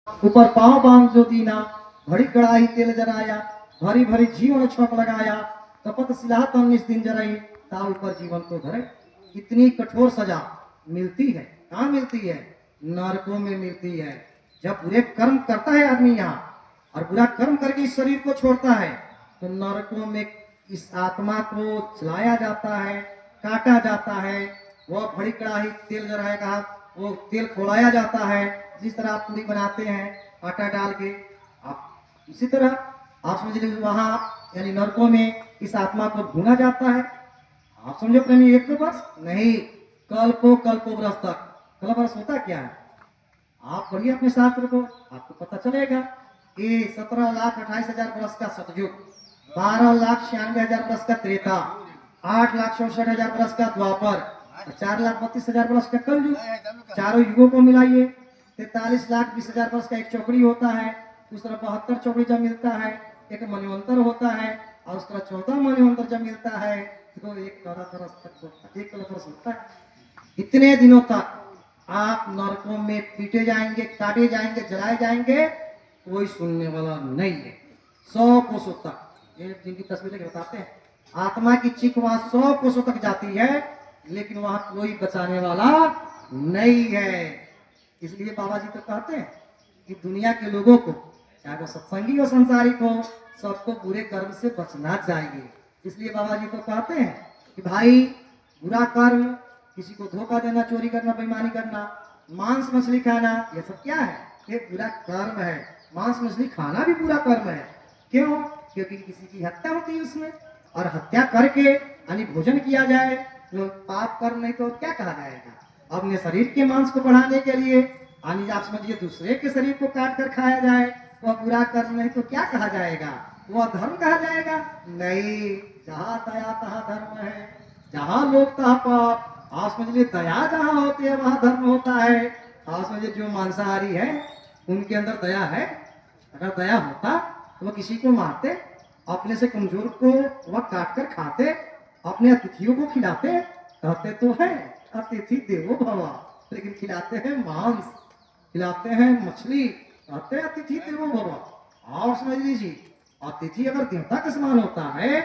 ऊपर पाँव बांध जो दीना, भरी कड़ाही तेल जराया, भरी भरी जीवन छप लगाया, तपत सिला तन निस दिन जराई, ता ऊपर जीवन को धरे। इतनी कठोर सजा मिलती है, कहाँ मिलती है? नरकों में मिलती है। जब बुरे कर्म करता है आदमी यहाँ और बुरा कर्म करके इस शरीर को छोड़ता है, तो नरकों में इस आत्मा को जलाया जाता है, काटा जाता है। वह बड़ी कड़ाही तेल जराया, कहा वो तेल खोलाया जाता है। जिस तरह आप पूरी बनाते हैं आटा डाल के, आप इसी तरह आप समझ लीजिए वहां यानी नरकों में इस आत्मा को भूना जाता है। आप समझो प्रेमी, एक तो बस नहीं, कल्पों बरस तक। कल बरस होता क्या है? आप पढ़िए अपने शास्त्र को, आपको पता चलेगा। ये 17,28,000 बरस का सतयुग, 12,96,000 बरस का त्रेता, 8,64,000 बरस का द्वापर, 4,32,000 बरस का कलयुग। चारों युगों को मिलाइए, 43,20,000 बरस का एक चौकड़ी होता है। उस तरह 72 चौकड़ी जब मिलता है, एक मन्वंतर होता है, और उस तरह 14 मन्वंतर जब मिलता है तो एक बरस तक एक बरस होता है। इतने दिनों तक आप नरकों में पीटे जाएंगे, काटे जाएंगे, जलाए जाएंगे, कोई सुनने वाला नहीं है। 100 कोसों तक, ये जिनकी तस्वीरें बताते हैं, आत्मा की चीख वहां 100 कोसों तक जाती है, लेकिन वहां कोई बचाने वाला नहीं है। इसलिए बाबा जी तो कहते हैं कि दुनिया के लोगों को, चाहे वो सत्संगी हो संसारिक हो, सबको बुरे कर्म से बचना चाहिए। इसलिए बाबा जी तो कहते हैं कि भाई बुरा कर्म, किसी को धोखा देना, चोरी करना, बेईमानी करना, मांस मछली खाना, ये सब क्या है? ये बुरा कर्म है। मांस मछली खाना भी बुरा कर्म है। क्यों? क्योंकि किसी की हत्या होती है उसमें, और हत्या करके यानी भोजन किया जाए तो पाप कर्म, नहीं तो क्या कहा जाएगा? अपने शरीर के मांस को बढ़ाने के लिए यानी आप समझिए दूसरे के शरीर को काट कर खाया जाए, वह बुरा कर्म, नहीं तो क्या कहा जाएगा? वह धर्म कहा जाएगा? नहीं, जहाँ दया तहाँ धर्म है, जहाँ लोग तहाँ पाप। आप समझ लिए दया जहाँ होती है वहां धर्म होता है। आप समझिए जो मांसाहारी है उनके अंदर दया है। अगर दया होता तो वह किसी को मारते, अपने से कमजोर को वह काट कर खाते, अपने अतिथियों को खिलाते। कहते तो है अतिथि देवो भव, लेकिन खिलाते हैं मांस, खिलाते हैं मछली, कहते हैं अतिथि देवो भव। और समझ लीजिए, अतिथि अगर देवता के समान होता है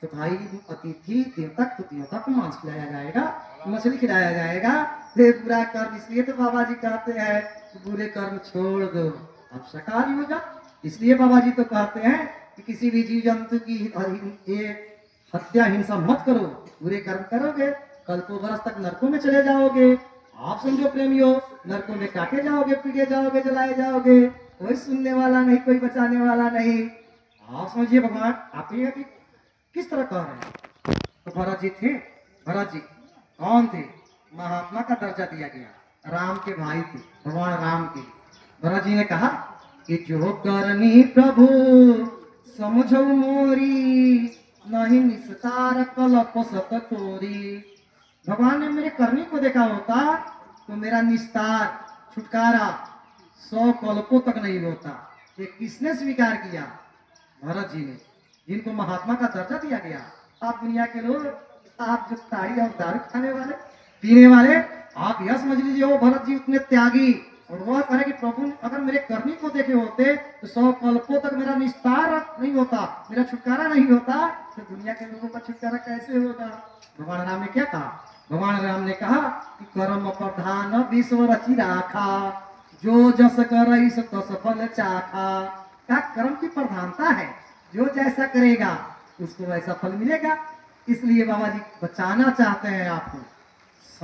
तो भाई अतिथि देवता, तो देवता को मांस खिलाया जाएगा, मछली खिलाया जाएगा। ये बुरा कर्म, इसलिए तो बाबा जी कहते हैं बुरे कर्म छोड़ दो, अब शाकाहारी हो जा। इसलिए बाबा जी तो कहते हैं कि किसी भी जीव जंतु की ये हत्या हिंसा मत करो। बुरे कर्म करोगे कल्पों बरस तक नरकों में चले जाओगे। आप समझो प्रेमियों, नरकों में काटे जाओगे, पीटे जाओगे, जलाए जाओगे, कोई सुनने वाला नहीं, कोई बचाने वाला नहीं। आप समझिए भगवान आप ये किस तरह कह रहे हैं? तो भरत जी थे, भरत जी कौन थे? महात्मा का दर्जा दिया गया, राम के भाई थे, भगवान राम के। भरत जी ने कहा कि जो करनी प्रभु समझो मोरी, नहीं निस्तार कलप सत तोरी। भगवान ने मेरे करनी को देखा होता तो मेरा निस्तार, छुटकारा 100 कल्पों तक नहीं होता। ये किसने स्वीकार किया? भरत जी ने, जिनको महात्मा का दर्जा दिया गया। आप दुनिया के लोग, आप जो ताड़ी और दारू खाने वाले, पीने वाले, आप यह समझ लीजिए वो भरत जी उतने त्यागी, और वह कहे कि प्रभु अगर मेरे करनी को देखे होते तो 100 कल्पों तक मेरा निस्तार नहीं होता, मेरा छुटकारा नहीं होता, तो दुनिया के लोगों का छुटकारा कैसे होगा? भगवान राम ने क्या कहा? भगवान राम ने कहा कि कर्म प्रधान विश्व रचि राखा, जो जस कर तस फल चाखा। क्या कर्म की प्रधानता है, जो जैसा करेगा उसको वैसा फल मिलेगा। इसलिए बाबा जी बचाना चाहते हैं आपको।